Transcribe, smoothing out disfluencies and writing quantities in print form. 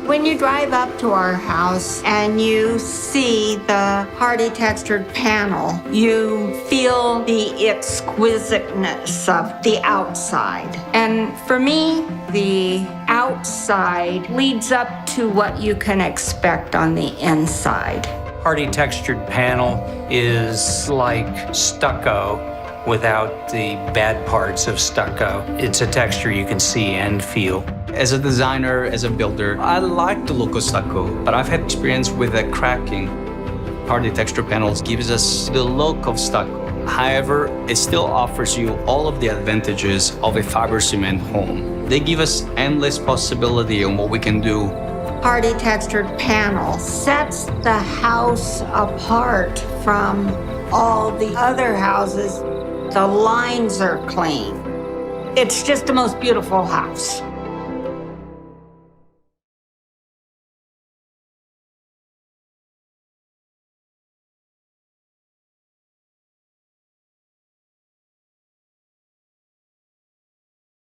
When you drive up to our house and you see the Hardie Textured Panel, you feel the exquisiteness of the outside. And for me, the outside leads up to what you can expect on the inside. Hardie Textured Panel is like stucco without the bad parts of stucco. It's a texture you can see and feel. As a designer, as a builder, I like the look of stucco, but I've had experience with the cracking. Hardie Textured Panels gives us the look of stucco. However, it still offers you all of the advantages of a fiber cement home. They give us endless possibility on what we can do. Hardie Textured Panel sets the house apart from all the other houses. The lines are clean. It's just the most beautiful house.